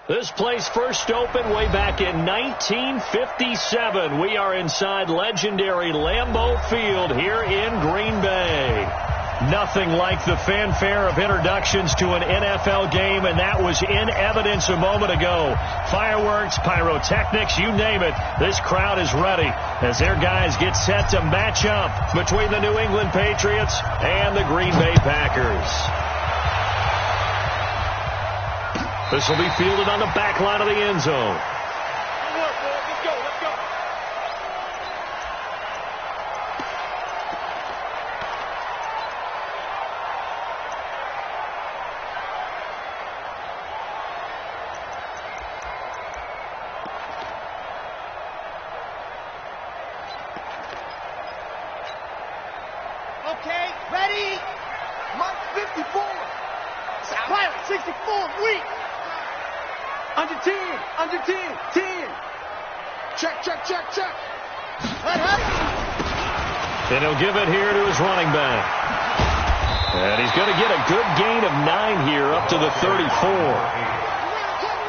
This place first opened way back in 1957. We are inside legendary Lambeau Field here in Green Bay. Nothing like the fanfare of introductions to an NFL game, and that was in evidence a moment ago. Fireworks, pyrotechnics, you name it. This crowd is ready as their guys get set to match up between the New England Patriots and the Green Bay Packers. This will be fielded on the back line of the end zone. Okay, ready? Mark 54. Pilot 64, weak. Under 10, under 10, 10. Check, check, check, check. And he'll give it here to his running back. And he's going to get a good gain of 9 here up to the 34.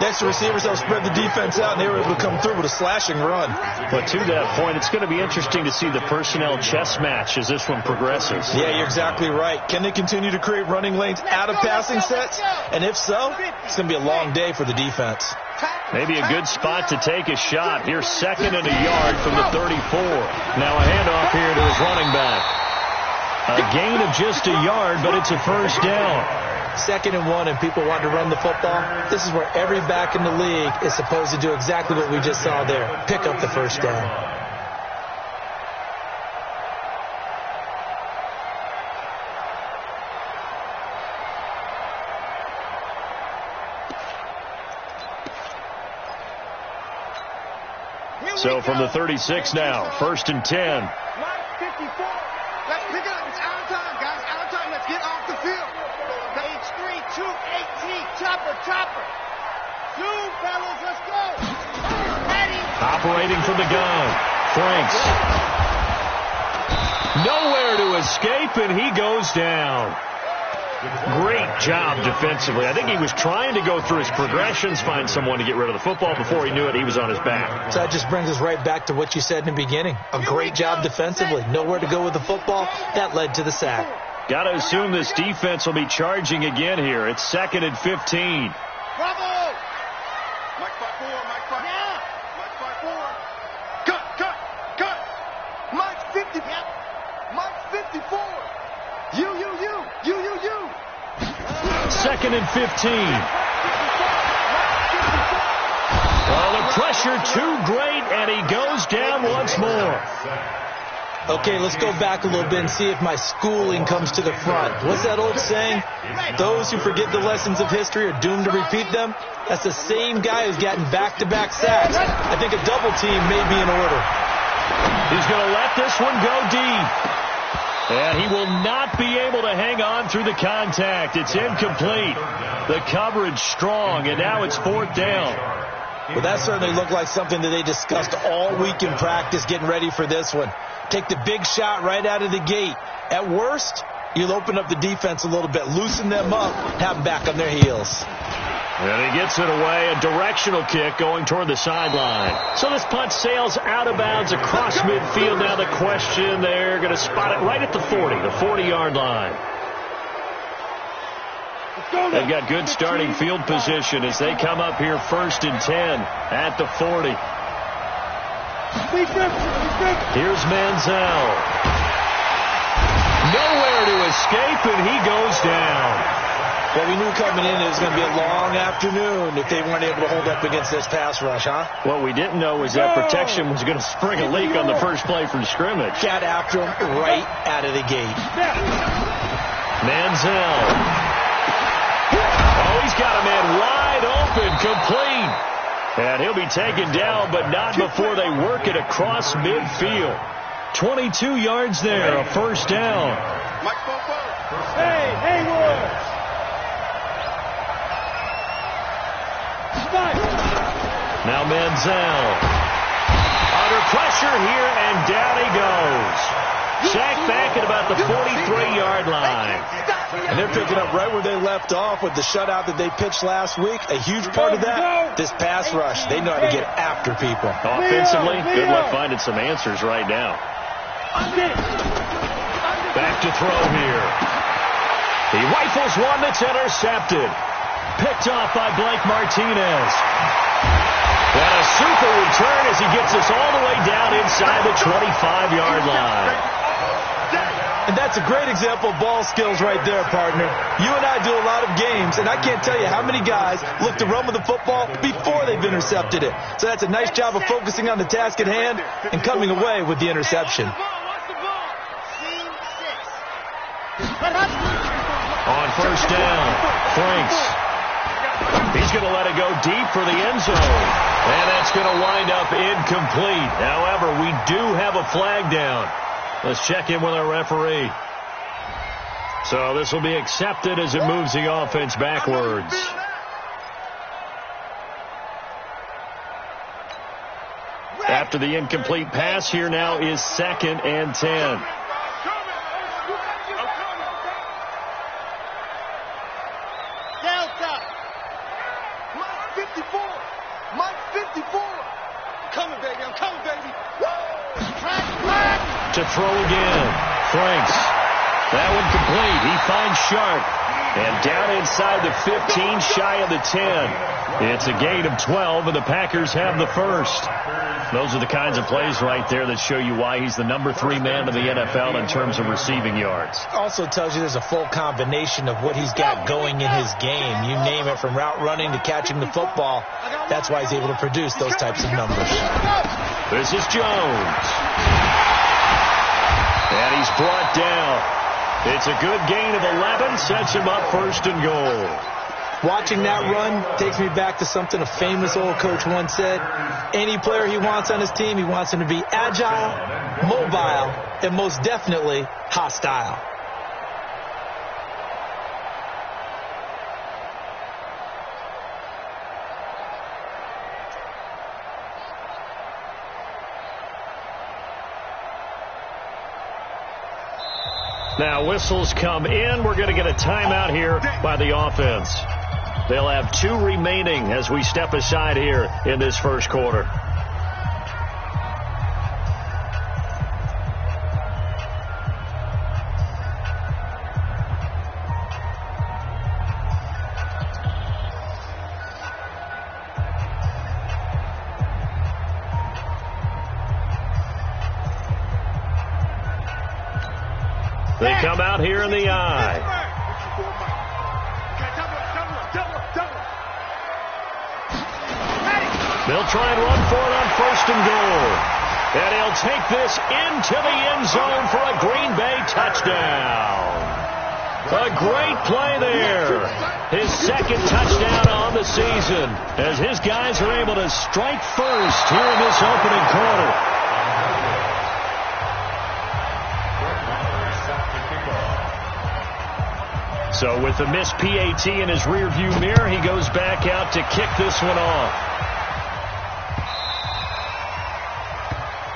Next, the receivers have spread the defense out, and they were able to come through with a slashing run. But to that point, it's going to be interesting to see the personnel chess match as this one progresses. Yeah, you're exactly right. Can they continue to create running lanes out of passing sets? And if so, it's going to be a long day for the defense. Maybe a good spot to take a shot. Here's 2nd and a yard from the 34. Now a handoff here to his running back. A gain of just a yard, but it's a first down. 2nd and 1, and people want to run the football. This is where every back in the league is supposed to do exactly what we just saw there. Pick up the first down. So from the 36 now, 1st and 10. Mark 54. Let's pick it up. It's out of time, guys. Out of time. Let's get off the field. Page 3, 218. Chopper, chopper. Zoom, fellas. Let's go. Ready. Operating from the gun. Franks. Nowhere to escape, and he goes down. Great job defensively. I think he was trying to go through his progressions, find someone to get rid of the football. Before he knew it, he was on his back. So that just brings us right back to what you said in the beginning. A great job defensively. Nowhere to go with the football. That led to the sack. Got to assume this defense will be charging again here. It's 2nd and 15. Bravo. Mike 5-4. Mike 5. Yeah. Mike 5-4. Cut, cut, cut. Mike 50. Yep. Mike 54. You. 2nd and 15. Well, the pressure too great, and he goes down once more. Okay, let's go back a little bit and see if my schooling comes to the front. What's that old saying? Those who forget the lessons of history are doomed to repeat them. That's the same guy who's gotten back-to-back sacks. I think a double team may be in order. He's going to let this one go deep. And he will not be able to hang on through the contact. It's incomplete. The coverage strong, and now it's 4th down. Well, that certainly looked like something that they discussed all week in practice getting ready for this one. Take the big shot right out of the gate. At worst, you'll open up the defense a little bit, loosen them up, have them back on their heels. And he gets it away, a directional kick going toward the sideline. So this punt sails out of bounds across midfield. Now the question, they're going to spot it right at the 40, the 40-yard line. They've got good starting field position as they come up here 1st and 10 at the 40. Here's Manziel. Nowhere to escape, and he goes down. Well, we knew coming in it was going to be a long afternoon if they weren't able to hold up against this pass rush, huh? What we didn't know was that protection was going to spring a leak on the first play from scrimmage. Got after him right out of the gate. Manziel. Oh, he's got a man wide open, complete. And he'll be taken down, but not before they work it across midfield. 22 yards there, a first down. Hey, Haywood. Now Manziel. Under pressure here, and down he goes. Sacked back at about the 43-yard line. And they're picking up right where they left off with the shutout that they pitched last week. A huge part of that, this pass rush. They know how to get after people. Offensively, good luck finding some answers right now. Back to throw here. He rifles one that's intercepted. Picked off by Blake Martinez. And a super return as he gets us all the way down inside the 25-yard line. And that's a great example of ball skills right there, partner. You and I do a lot of games, and I can't tell you how many guys look to run with the football before they've intercepted it. So that's a nice job of focusing on the task at hand and coming away with the interception. On first down, Franks. He's going to let it go deep for the end zone. And that's going to wind up incomplete. However, we do have a flag down. Let's check in with our referee. So this will be accepted as it moves the offense backwards. After the incomplete pass, here now is 2nd and 10. To throw again. Franks. That one complete. He finds Sharp. And down inside the 15, shy of the 10. It's a gain of 12, and the Packers have the first. Those are the kinds of plays right there that show you why he's the number 3 man in the NFL in terms of receiving yards. Also tells you there's a full combination of what he's got going in his game. You name it, from route running to catching the football. That's why he's able to produce those types of numbers. This is Jones. And he's brought down. It's a good gain of 11. Sets him up 1st and goal. Watching that run takes me back to something a famous old coach once said. Any player he wants on his team, he wants him to be agile, mobile, and most definitely hostile. Now whistles come in. We're going to get a timeout here by the offense. They'll have 2 remaining as we step aside here in this first quarter. They come out here in the eye. They'll try and run for it on 1st and goal. And he'll take this into the end zone for a Green Bay touchdown. A great play there. His 2nd touchdown on the season as his guys are able to strike first here in this opening quarter. So with the missed PAT in his rearview mirror, he goes back out to kick this one off.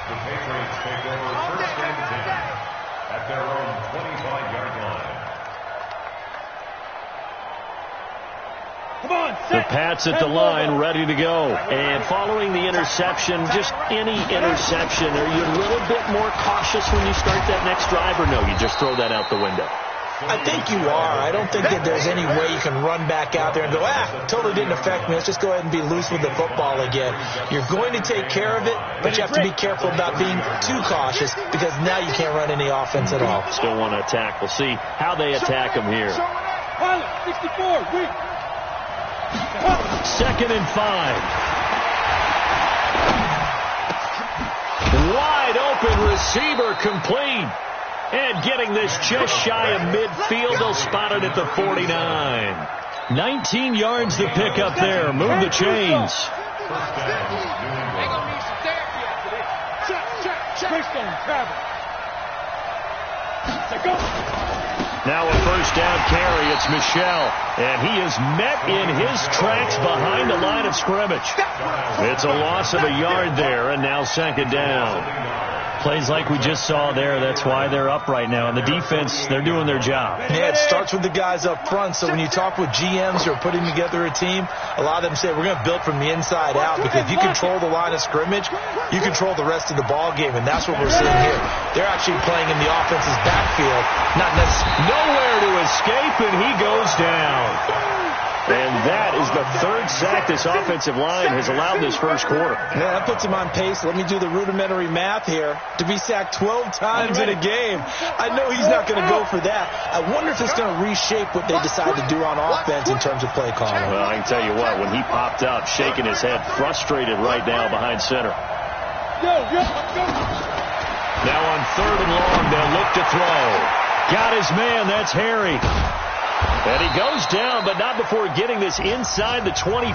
The Patriots take over 1st and 10 at their own 25-yard line. The Pats at the line, ready to go. And following the interception, just any interception, are you a little bit more cautious when you start that next drive, or no, you just throw that out the window? I think you are. I don't think that there's any way you can run back out there and go, totally didn't affect me. Let's just go ahead and be loose with the football again. You're going to take care of it, but you have to be careful about being too cautious because now you can't run any offense at all. Still want to attack. We'll see how they attack him here. 2nd and 5. Wide open receiver complete. And getting this just shy of midfield, they'll spot it at the 49. 19 yards to pick up there. Move the chains. Now a 1st down carry. It's Michel. And he is met in his tracks behind the line of scrimmage. It's a loss of a yard there, and now 2nd down. plays like we just saw there. That's why they're up right now. And the defense, they're doing their job. Yeah, it starts with the guys up front. So when you talk with GMs who are putting together a team, a lot of them say we're going to build from the inside out, because if you control the line of scrimmage, you control the rest of the ball game, and that's what we're seeing here. They're actually playing in the offense's backfield, not necessarily. Nowhere to escape, and he goes down. And that is the third sack this offensive line has allowed this first quarter. Yeah, that puts him on pace. Let me do the rudimentary math here. To be sacked 12 times in a game, I know he's not going to go for that. I wonder if it's going to reshape what they decide to do on offense in terms of play calling. Well, I can tell you what, when he popped up, shaking his head, frustrated right now behind center. Now on 3rd and long, they'll look to throw. Got his man, that's Harry. And he goes down, but not before getting this inside the 25.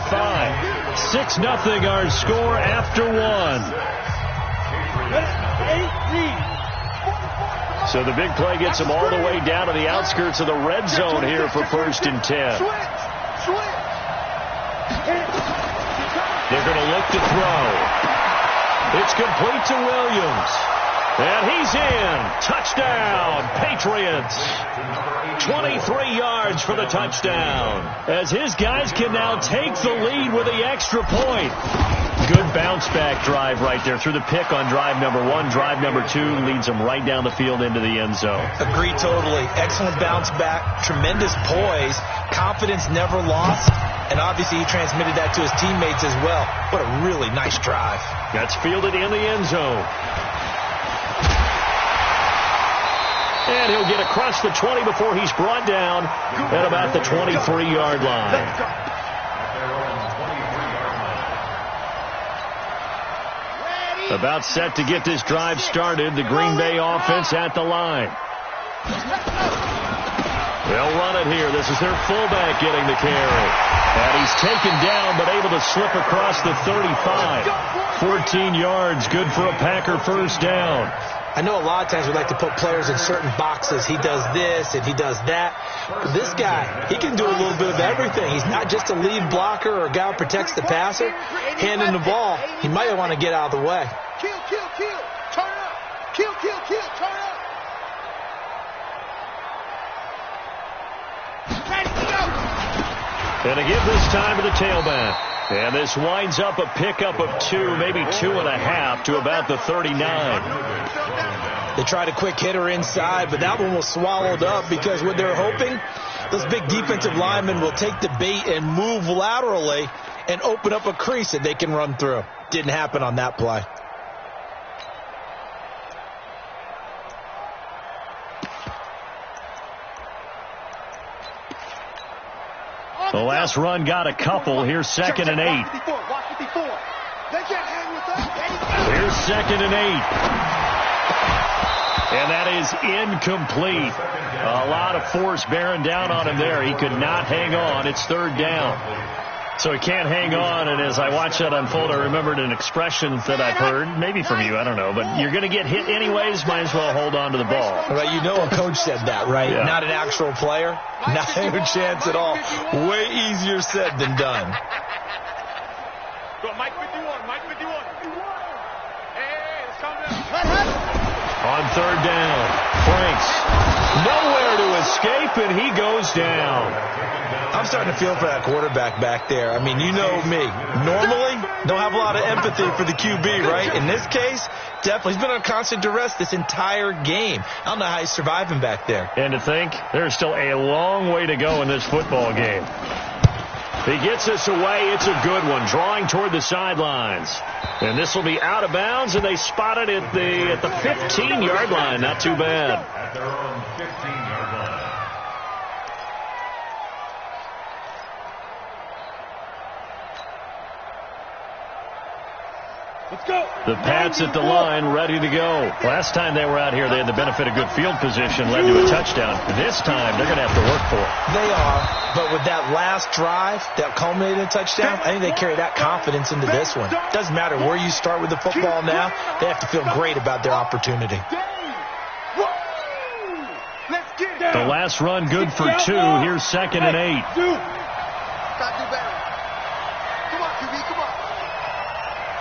6-0 our score after 1. So the big play gets him all the way down to the outskirts of the red zone here for 1st and 10. They're going to look to throw. It's complete to Williams. And he's in. Touchdown, Patriots. 23 yards for the touchdown, as his guys can now take the lead with the extra point. Good bounce-back drive right there through the pick on drive number 1. Drive number 2 leads them right down the field into the end zone. Agree totally. Excellent bounce-back, tremendous poise, confidence never lost, and obviously he transmitted that to his teammates as well. What a really nice drive. That's fielded in the end zone. And he'll get across the 20 before he's brought down at about the 23-yard line. About set to get this drive started. The Green Bay offense at the line. They'll run it here. This is their fullback getting the carry. And he's taken down but able to slip across the 35. 14 yards, good for a Packer first down. I know a lot of times we like to put players in certain boxes. He does this and he does that. But this guy, he can do a little bit of everything. He's not just a lead blocker or a guy who protects the passer. Handing the ball, he might want to get out of the way. Kill, turn up. Kill, turn up. And to give this time to the tailback. And this winds up a pickup of 2, maybe 2.5 to about the 39. They tried a quick hitter inside, but that one was swallowed up because what they're hoping, those big defensive linemen will take the bait and move laterally and open up a crease that they can run through. Didn't happen on that play. The last run got a couple. Here's 2nd and 8. Here's 2nd and 8. And that is incomplete. A lot of force bearing down on him there. He could not hang on. It's 3rd down. So he can't hang on, and as I watch that unfold, I remembered an expression that I've heard, maybe from you, I don't know, but you're going to get hit anyways, might as well hold on to the ball. Right, you know a coach said that, right? Yeah. Not an actual player. Not a chance at all. Way easier said than done. Go, Mike 51. Hey, let's calm down. On 3rd down, Franks nowhere to escape, and he goes down. I'm starting to feel for that quarterback back there. I mean, you know me. Normally, don't have a lot of empathy for the QB, right? In this case, definitely. He's been on constant duress this entire game. I don't know how he's surviving back there. And to think, there's still a long way to go in this football game. He gets this away. It's a good one, drawing toward the sidelines. And this will be out of bounds, and they spot it at the 15-yard line. Not too bad. At their own 15-yard line. Let's go. The Pats at the line, ready to go. Last time they were out here, they had the benefit of good field position, led to a touchdown. This time, they're going to have to work for it. They are, but with that last drive that culminated in a touchdown, I think they carry that confidence into this one. Doesn't matter where you start with the football now, they have to feel great about their opportunity. Let's get it. The last run good for 2. Here's 2nd and 8. Gotta do better. Come on, QB, come on.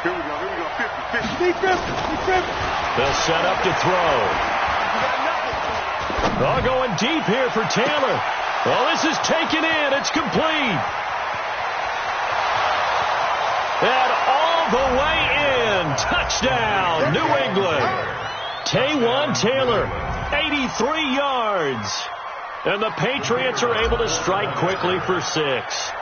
Here we go. 50. They'll set up to throw. Oh, going deep here for Taylor. Oh, this is taken in. It's complete. And all the way in. Touchdown, New England. Taywan Taylor, 83 yards. And the Patriots are able to strike quickly for 6.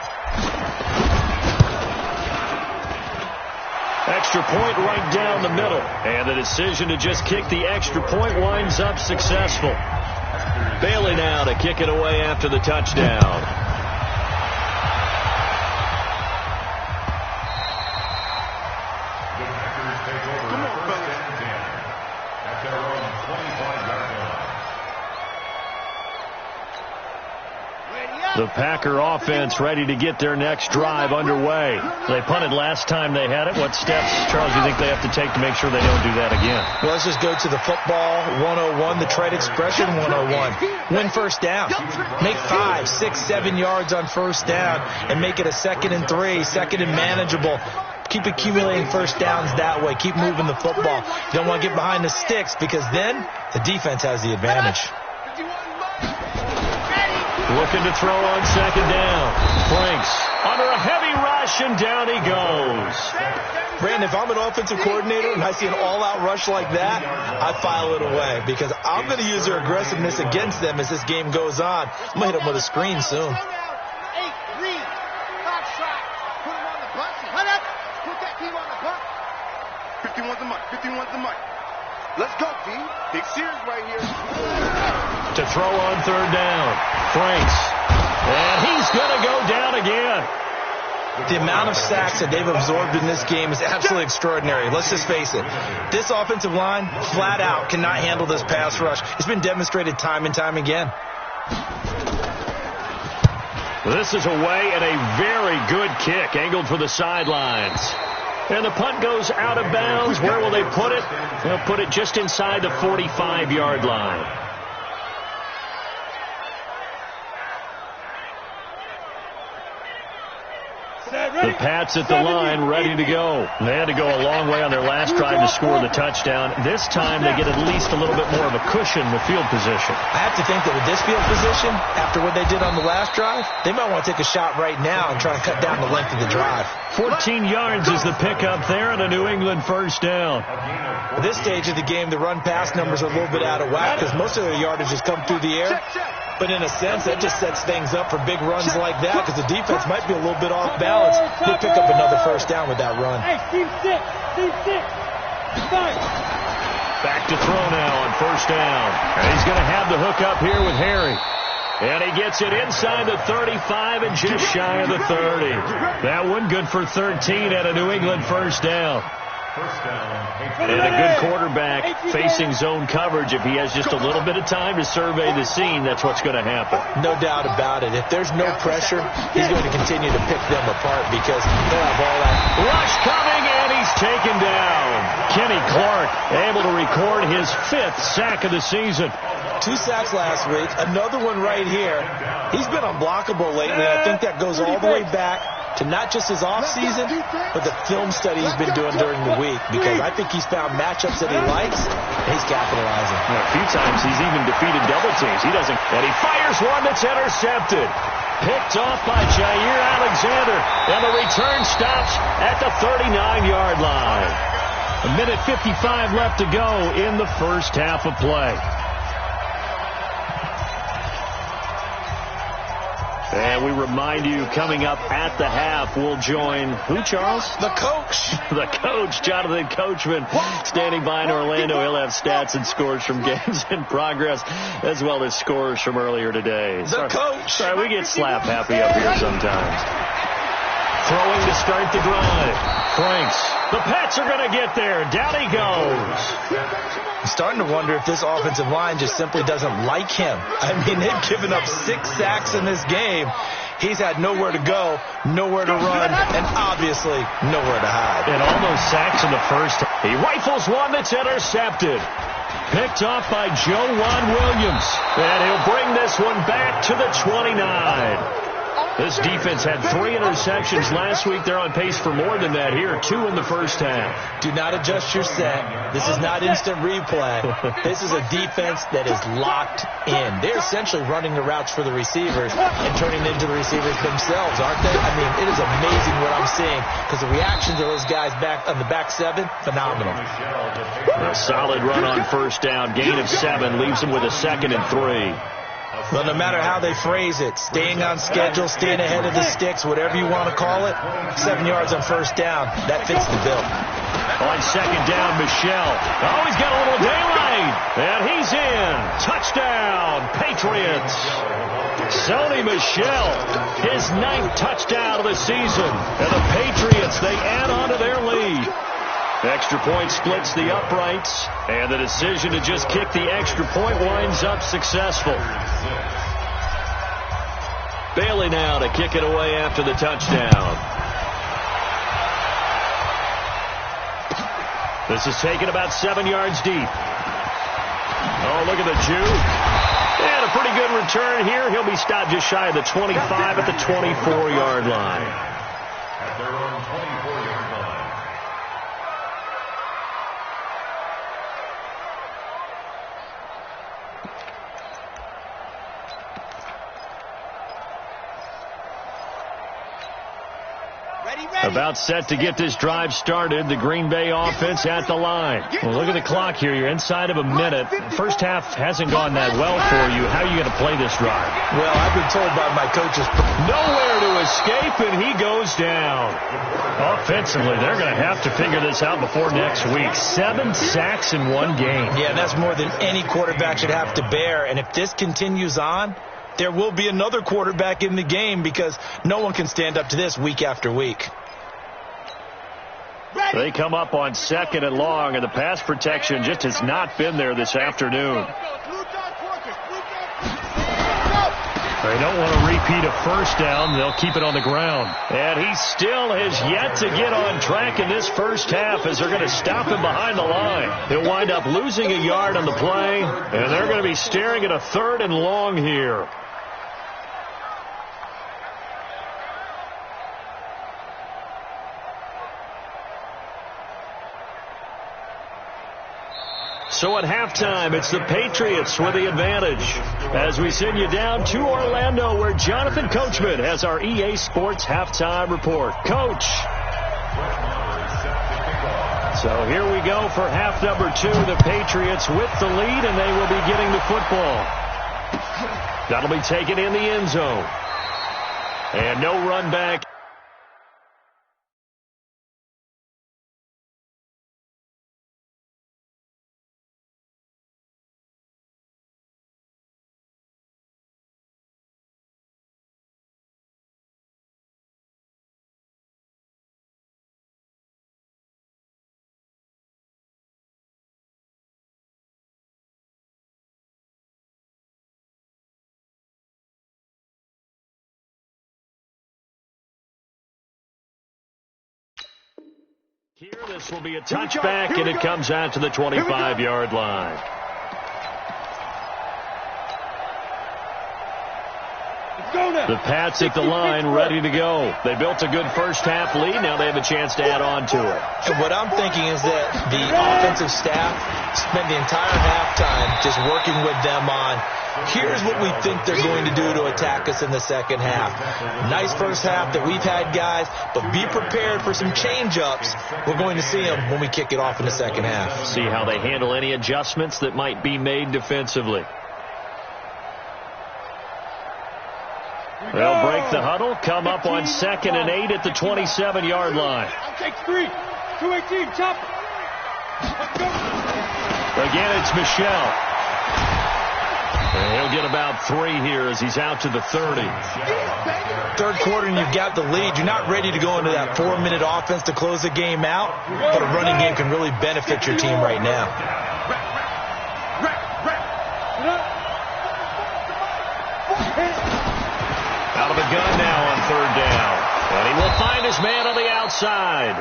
Extra point right down the middle. And the decision to just kick the extra point winds up successful. Bailey now to kick it away after the touchdown. The Packer offense ready to get their next drive underway. They punted last time they had it. What steps, Charles, do you think they have to take to make sure they don't do that again? Well, let's just go to the football 101, the trade expression 101. Win first down. Make 5, 6, 7 yards on first down and make it a 2nd and 3, 2nd and manageable. Keep accumulating first downs that way. Keep moving the football. You don't want to get behind the sticks because then the defense has the advantage. Looking to throw on 2nd down. Franks under a heavy rush, and down he goes. Brandon, if I'm an offensive coordinator and I see an all-out rush like that, I file it away because I'm going to use their aggressiveness against them as this game goes on. I'm going to hit them with a screen soon. 8-3. Hot shot. Put him on the butt. Hut up. Put that team on the butt. 51's the mark. 51's the mark. Let's go, team. Big series right here. To throw on 3rd down. Franks. And he's going to go down again. The amount of sacks that they've absorbed in this game is absolutely extraordinary. Let's just face it. This offensive line, flat out, cannot handle this pass rush. It's been demonstrated time and time again. This is away and a very good kick, angled for the sidelines. And the punt goes out of bounds. Where will they put it? They'll put it just inside the 45-yard line. The Pats at the line, ready to go. They had to go a long way on their last drive to score the touchdown. This time they get at least a little bit more of a cushion with field position. I have to think that with this field position, after what they did on the last drive, they might want to take a shot right now and try and cut down the length of the drive. 14 yards is the pickup there and a New England first down. At this stage of the game, the run-pass numbers are a little bit out of whack because most of their yardage has come through the air. But in a sense, that just sets things up for big runs like that because the defense might be a little bit off balance. They pick up another first down with that run. Back to throw now on first down. And he's going to have the hook up here with Harry. And he gets it inside the 35 and just shy of the 30. That one good for 13 at a New England first down. And a good quarterback facing zone coverage. If he has just a little bit of time to survey the scene, that's what's going to happen. No doubt about it. If there's no pressure, he's going to continue to pick them apart because they'll have all that. Rush coming, and he's taken down. Kenny Clark able to record his 5th sack of the season. 2 sacks last week, another one right here. He's been unblockable lately, and I think that goes all the way back to not just his offseason, but the film study he's been doing during the week, because I think he's found matchups that he likes, and he's capitalizing. A few times he's even defeated double teams. He doesn't, and he fires one that's intercepted. Picked off by Jair Alexander, and the return stops at the 39-yard line. 1:55 left to go in the first half of play. And we remind you, coming up at the half, we'll join who, Charles? The coach. The coach, Jonathan Coachman, standing by in Orlando. He'll have stats and scores from games in progress, as well as scores from earlier today. The coach. Sorry, we get slap happy up here sometimes. Throwing to start the drive. Franks. The Pats are going to get there. Down he goes. I'm starting to wonder if this offensive line just simply doesn't like him. I mean, they've given up 6 sacks in this game. He's had nowhere to go, nowhere to run, and obviously nowhere to hide. And all those sacks in the first, he rifles one that's intercepted. Picked off by Joe Juan Williams. And he'll bring this one back to the 29. This defense had 3 interceptions last week. They're on pace for more than that here. 2 in the first half. Do not adjust your set. This is not instant replay. This is a defense that is locked in. They're essentially running the routes for the receivers and turning into the receivers themselves, aren't they? I mean, it is amazing what I'm seeing because the reactions of those guys back on the back 7, phenomenal. A solid run on first down. Gain of 7 leaves them with a 2nd and 3. Well, no matter how they phrase it, staying on schedule, staying ahead of the sticks, whatever you want to call it, 7 yards on first down, that fits the bill. On second down, Michel. Oh, he's got a little daylight. And he's in. Touchdown, Patriots. Sony Michel, his 9th touchdown of the season. And the Patriots, they add on to their lead. Extra point splits the uprights, and the decision to just kick the extra point winds up successful. Bailey now to kick it away after the touchdown. This is taken about 7 yards deep. Oh, look at the juke. And a pretty good return here. He'll be stopped just shy of the 25 at the 24-yard line. At their own 24-yard line. About set to get this drive started. The Green Bay offense at the line. Well, look at the clock here. You're inside of a minute. First half hasn't gone that well for you. How are you going to play this drive? Well, I've been told by my coaches. Nowhere to escape, and he goes down. Offensively, they're going to have to figure this out before next week. 7 sacks in one game. Yeah, and that's more than any quarterback should have to bear. And if this continues on, there will be another quarterback in the game because no one can stand up to this week after week. They come up on 2nd and long, and the pass protection just has not been there this afternoon. They don't want to repeat a first down. They'll keep it on the ground. And he still has yet to get on track in this first half as they're going to stop him behind the line. He'll wind up losing a yard on the play, and they're going to be staring at a 3rd and long here. So at halftime, it's the Patriots with the advantage. As we send you down to Orlando, where Jonathan Coachman has our EA Sports halftime report. Coach. So here we go for half number 2. The Patriots with the lead, and they will be getting the football. That'll be taken in the end zone. And no run back. Here, this will be a touchback, and it comes out to the 25-yard line. The Pats at the line, ready to go. They built a good first-half lead. Now they have a chance to add on to it. And what I'm thinking is that the offensive staff spent the entire halftime just working with them on, here's what we think they're going to do to attack us in the second half. Nice first half that we've had, guys, but be prepared for some change-ups. We're going to see them when we kick it off in the second half. See how they handle any adjustments that might be made defensively. They'll break the huddle, come up on 2nd and 8 at the 27-yard line. I'll take 3. 218, chop. Again, it's Michel. And he'll get about 3 here as he's out to the 30. Third quarter and you've got the lead. You're not ready to go into that 4-minute offense to close the game out, but a running game can really benefit your team right now. Out of the gun now on 3rd down. And he will find his man on the outside.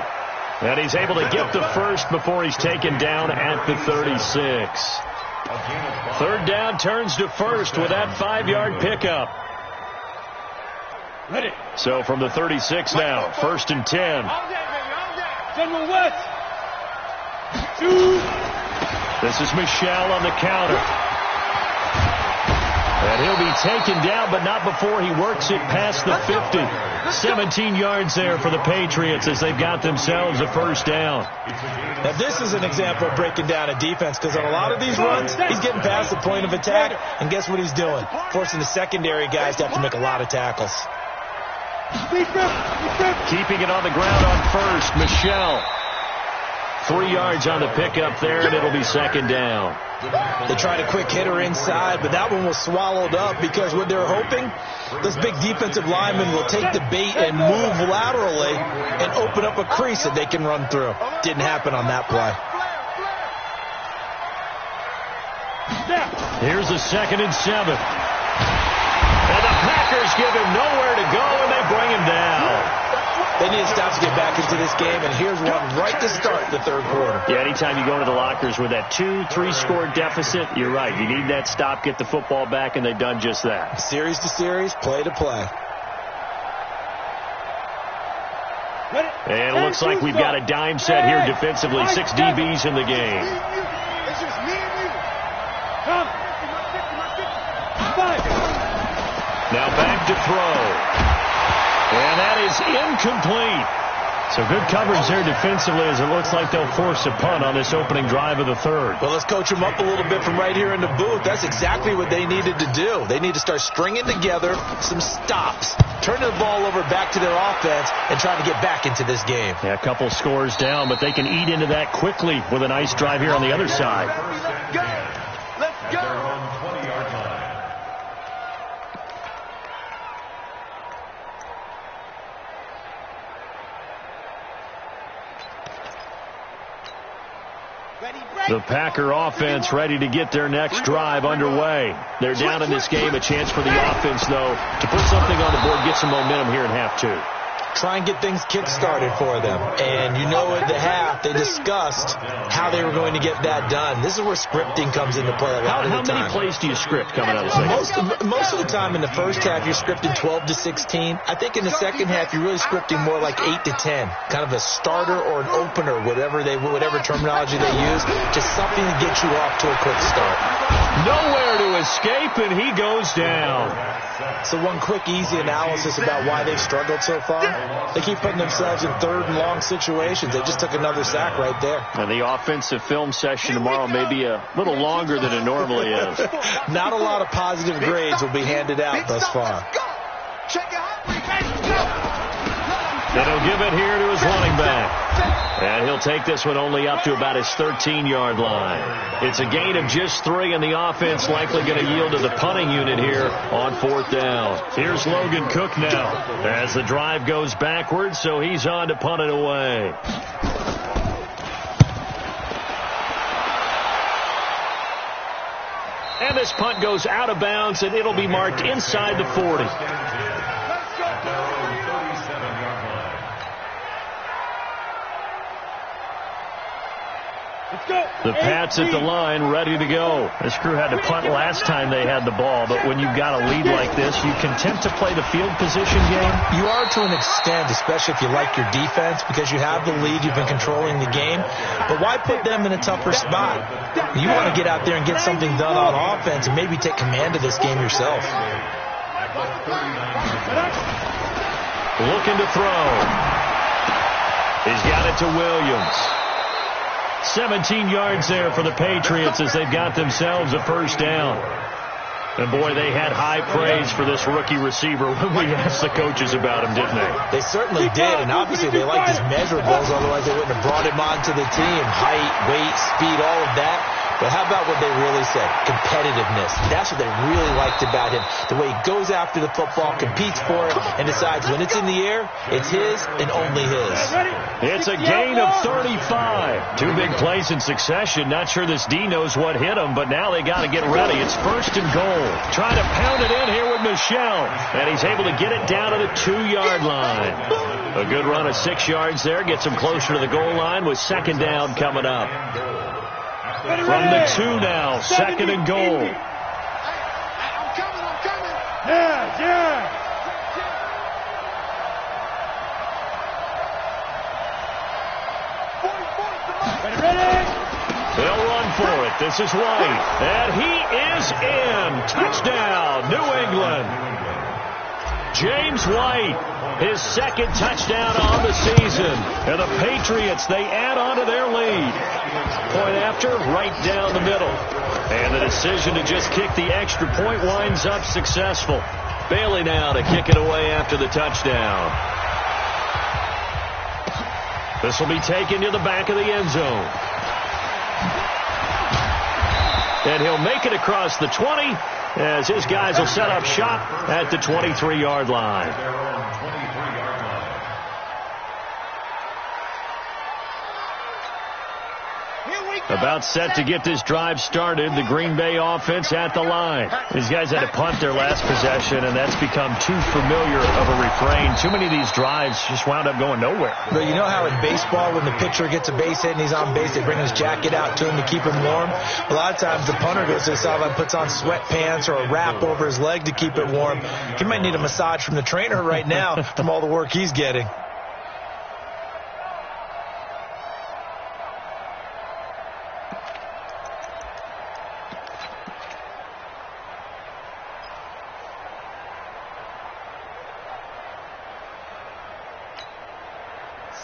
And he's able to get the first before he's taken down at the 36. 3rd down turns to 1st with that 5-yard pickup. So from the 36 now, 1st and 10. General West. This is Michelle on the counter. And he'll be taken down, but not before he works it past the 50. 17 yards there for the Patriots as they've got themselves a first down. Now, this is an example of breaking down a defense, because on a lot of these runs, he's getting past the point of attack, and guess what he's doing? Forcing the secondary guys to have to make a lot of tackles. Keeping it on the ground on first, Michelle. 3 yards on the pickup there, and it'll be second down. They tried a quick hitter inside, but that one was swallowed up because what they're hoping, those big defensive linemen will take the bait and move laterally and open up a crease that they can run through. Didn't happen on that play. Here's a 2nd and 7. And the Packers give him nowhere to go, and they bring him down. They need to stop to get back into this game, and here's one right to start the third quarter. Yeah, anytime you go into the lockers with that 2-3 score deficit, you're right. You need that stop, get the football back, and they've done just that. Series to series, play to play. And it looks like we've got a dime set here defensively. 6 DBs in the game. It's just me and you. Come. Now back to throw. And that is incomplete. So good coverage there defensively as it looks like they'll force a punt on this opening drive of the third. Well, let's coach them up a little bit from right here in the booth. That's exactly what they needed to do. They need to start stringing together some stops, turning the ball over back to their offense, and trying to get back into this game. Yeah, a couple scores down, but they can eat into that quickly with a nice drive here on the other side. Let's go. The Packer offense ready to get their next drive underway. They're down in this game. A chance for the offense, though, to put something on the board, get some momentum here in half 2. Try and get things kick-started for them. And you know at the half, they discussed how they were going to get that done. This is where scripting comes into play a lot of the time. How many plays do you script coming out of the second? Most of the time in the first half, you're scripting 12 to 16. I think in the second half, you're really scripting more like 8 to 10. Kind of a starter or an opener, whatever terminology they use. Just something to get you off to a quick start. Nowhere to escape, and he goes down. So one quick, easy analysis about why they've struggled so far. They keep putting themselves in third and long situations. They just took another sack right there. And the offensive film session tomorrow may be a little longer than it normally is. Not a lot of positive grades will be handed out thus far. And he'll give it here to his running back. And he'll take this one only up to about his 13-yard line. It's a gain of just 3, and the offense likely going to yield to the punting unit here on 4th down. Here's Logan Cook now as the drive goes backwards, so he's on to punt it away. And this punt goes out of bounds, and it'll be marked inside the 40. The Pats at the line, ready to go. This crew had to punt last time they had the ball, but when you've got a lead like this, you content to play the field position game? You are to an extent, especially if you like your defense, because you have the lead, you've been controlling the game. But why put them in a tougher spot? You want to get out there and get something done on offense and maybe take command of this game yourself. Looking to throw. He's got it to Williams. 17 yards there for the Patriots as they've got themselves a first down. And, boy, they had high praise for this rookie receiver when we asked the coaches about him, didn't they? They certainly did, and obviously they liked his measurables, otherwise they wouldn't have brought him onto the team. Height, weight, speed, all of that. But how about what they really said? Competitiveness. That's what they really liked about him. The way he goes after the football, competes for it, and decides when it's in the air, it's his and only his. It's a gain of 35. 2 big plays in succession. Not sure this D knows what hit him, but now they got to get ready. It's 1st and goal. Trying to pound it in here with Michelle, and he's able to get it down to the 2-yard line. A good run of 6 yards there. Gets him closer to the goal line with 2nd down coming up. From the 2 now, 2nd and goal. I'm coming. Yeah. This is White, and he is in. Touchdown, New England. James White, his second touchdown on the season. And the Patriots, they add on to their lead. Point after, right down the middle. And the decision to just kick the extra point winds up successful. Bailey now to kick it away after the touchdown. This will be taken to the back of the end zone. And he'll make it across the 20 as his guys will set up shop at the 23-yard line. About set to get this drive started. The Green Bay offense at the line. These guys had to punt their last possession, and that's become too familiar of a refrain. Too many of these drives just wound up going nowhere. But you know how in baseball, when the pitcher gets a base hit and he's on base, they bring his jacket out to him to keep him warm? A lot of times the punter goes to the sideline, puts on sweatpants or a wrap over his leg to keep it warm. He might need a massage from the trainer right now from all the work he's getting.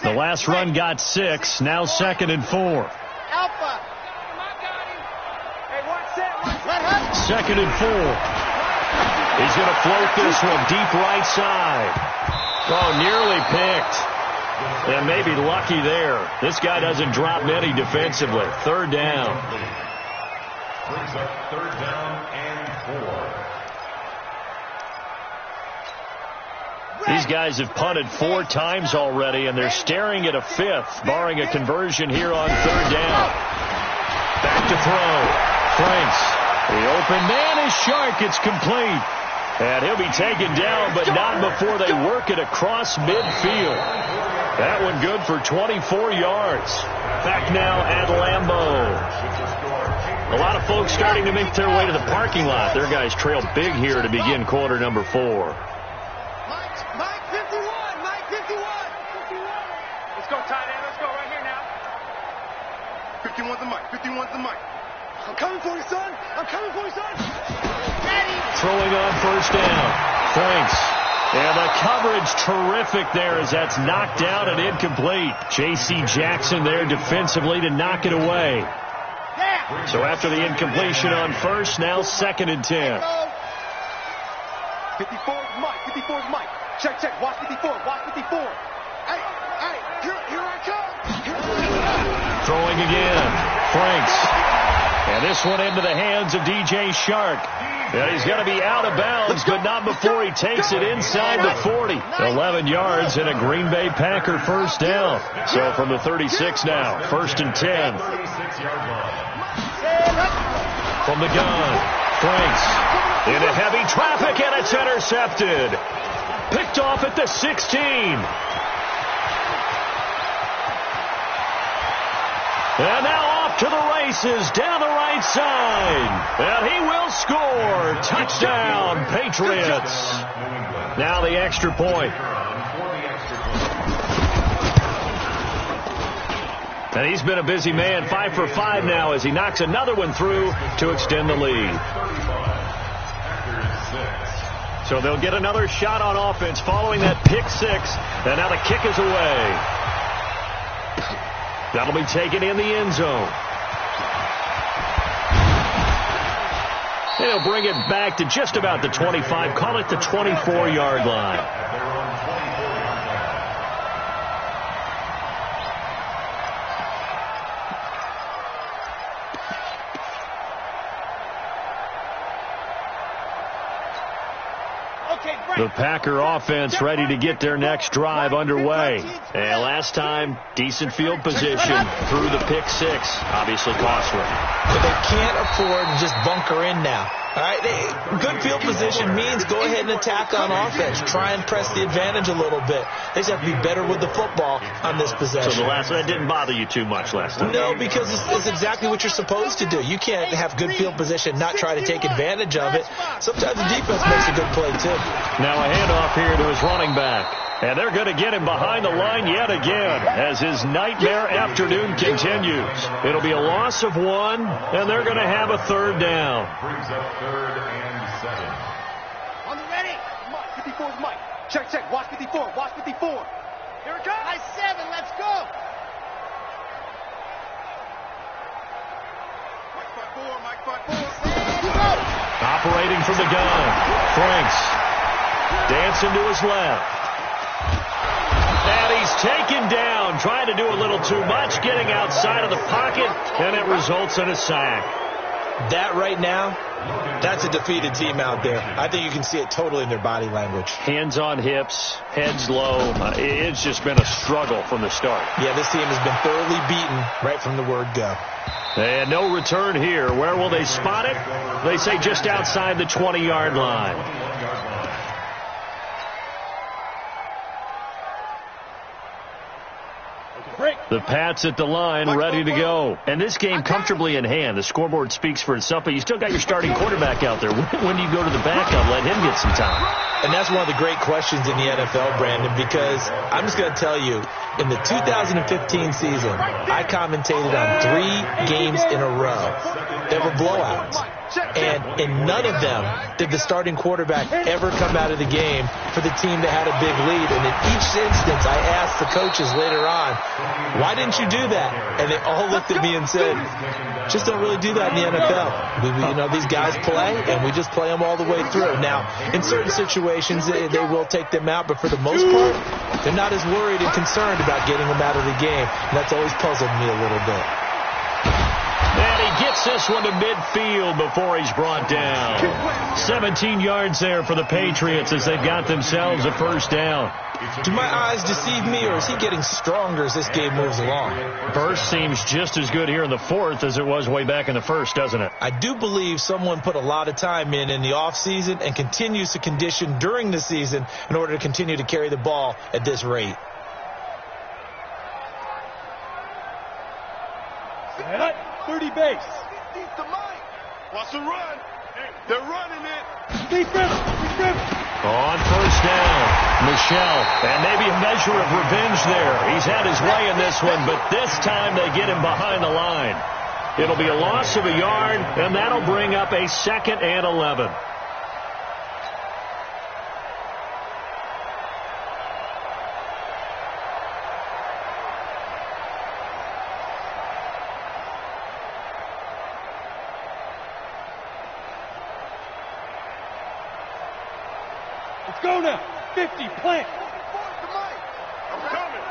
The last run got 6. Now 2nd and 4. Alpha. Hey, watch that. 2nd and 4. He's going to float this one deep right side. Oh, nearly picked. And maybe lucky there. This guy doesn't drop many defensively. 3rd down. Brings up 3rd down and 4. These guys have punted 4 times already, and they're staring at a 5th, barring a conversion here on 3rd down. Back to throw. Franks. The open man is Shark. It's complete. And he'll be taken down, but not before they work it across midfield. That one good for 24 yards. Back now at Lambeau. A lot of folks starting to make their way to the parking lot. Their guys trail big here to begin quarter number 4. Mike 51, Mike 51. Let's go, tight end. Let's go right here now. 51's the mic. 51's the mic. I'm coming for you, son. I'm coming for you, son. Daddy. Throwing on 1st down. Franks. And the coverage terrific there as that's knocked down and incomplete. J.C. Jackson there defensively to knock it away. Yeah. So after the incompletion on 1st, now 2nd and 10. 54's Mike. 54's Mike. Check, check. Watch 54. Watch 54. Hey, here I come. Throwing again. Franks. And this one into the hands of DJ Shark. And he's going to be out of bounds, but not before he takes it inside the 40. 11 yards and a Green Bay Packer 1st down. So from the 36 now, 1st and 10. From the gun, Franks into heavy traffic, and it's intercepted. Picked off at the 16. And now off to the races down the right side. And he will score. Touchdown, Patriots. Now the extra point. And he's been a busy man, 5 for 5 now as he knocks another one through to extend the lead. So they'll get another shot on offense following that pick 6. And now the kick is away. That'll be taken in the end zone. They'll bring it back to just about the 25. Call it the 24-yard line. The Packer offense ready to get their next drive underway. And last time, decent field position through the pick 6. Obviously costly. But they can't afford to just bunker in now. All right, good field position means go ahead and attack on offense. Try and press the advantage a little bit. They just have to be better with the football on this possession. So the last one didn't bother you too much last time? No, because it's exactly what you're supposed to do. You can't have good field position, not try to take advantage of it. Sometimes the defense makes a good play, too. Now a handoff here to his running back. And they're going to get him behind the line yet again as his nightmare afternoon continues. It'll be a loss of 1, and they're going to have a third down. Brings up 3rd and 7. On the ready. Mike, 54 is Mike. Check, check. Watch 54. Watch 54. Here it comes. Nice 7. Let's go. Mike 5-4. Operating from the gun. Franks dancing to his left. And he's taken down, trying to do a little too much, getting outside of the pocket, and it results in a sack. That right now, that's a defeated team out there. I think you can see it totally in their body language. Hands on hips, heads low. It's just been a struggle from the start. Yeah, this team has been thoroughly beaten right from the word go. And no return here. Where will they spot it? They say just outside the 20-yard line. The Pats at the line, ready to go. And this game comfortably in hand. The scoreboard speaks for itself, but you still got your starting quarterback out there. When do you go to the backup, let him get some time? And that's one of the great questions in the NFL, Brandon, because I'm just going to tell you, in the 2015 season, I commentated on 3 games in a row that were blowouts. And in none of them did the starting quarterback ever come out of the game for the team that had a big lead. And in each instance, I asked the coaches later on, why didn't you do that? And they all looked at me and said, just don't really do that in the NFL. These guys play, and we just play them all the way through. Now, in certain situations, they will take them out, but for the most part, they're not as worried and concerned about getting them out of the game. And that's always puzzled me a little bit. And he gets this one to midfield before he's brought down. 17 yards there for the Patriots as they've got themselves a first down. Do my eyes deceive me, or is he getting stronger as this game moves along? Burst seems just as good here in the fourth as it was way back in the first, doesn't it? I do believe someone put a lot of time in the offseason and continues to condition during the season in order to continue to carry the ball at this rate. 30 base. Wants to run. They're running it. Defense. On first down, Michelle. And maybe a measure of revenge there. He's had his way in this one, but this time they get him behind the line. It'll be a loss of a yard, and that'll bring up a 2nd and 11. Go now. 50, plant. I'm coming.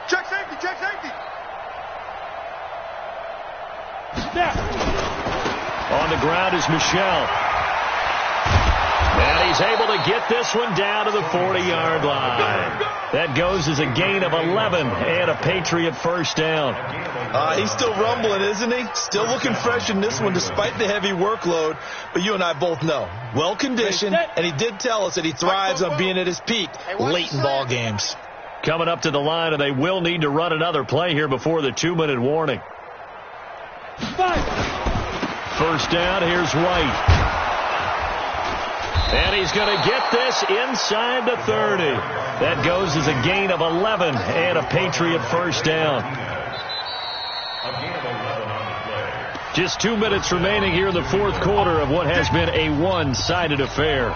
Check safety. Snap. On the ground is Michelle. And he's able to get this one down to the 40-yard line. That goes as a gain of 11 and a Patriot first down. He's still rumbling, isn't he? Still looking fresh in this one despite the heavy workload. But you and I both know, well-conditioned, and he did tell us that he thrives on being at his peak late in ball games. Coming up to the line, and they will need to run another play here before the 2-minute warning. First down, here's White. And he's going to get this inside the 30. That goes as a gain of 11 and a Patriot first down. Just 2 minutes remaining here in the fourth quarter of what has been a one-sided affair.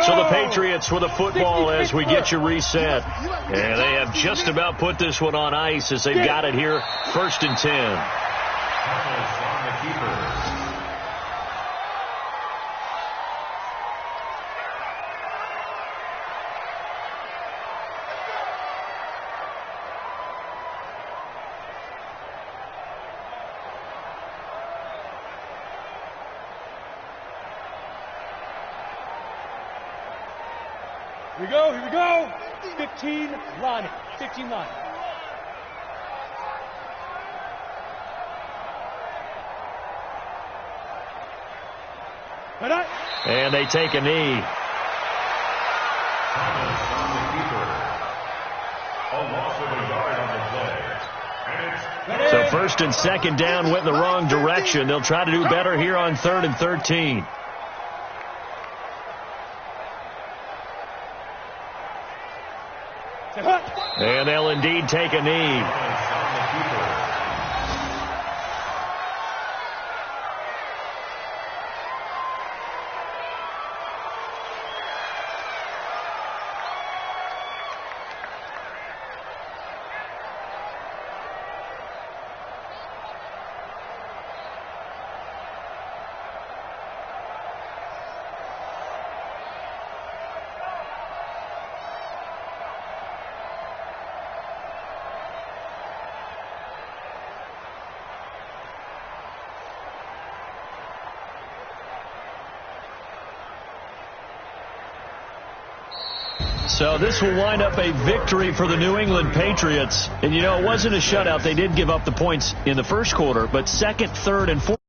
So the Patriots with the football as we get you reset. And they have just about put this one on ice as they've got it here, 1st and 10. Here we go. 15 line. And they take a knee. So 1st and 2nd down went in the wrong direction. They'll try to do better here on 3rd and 13. And they'll indeed take a knee. So this will wind up a victory for the New England Patriots. And, you know, it wasn't a shutout. They did give up the points in the first quarter, but second, third, and fourth.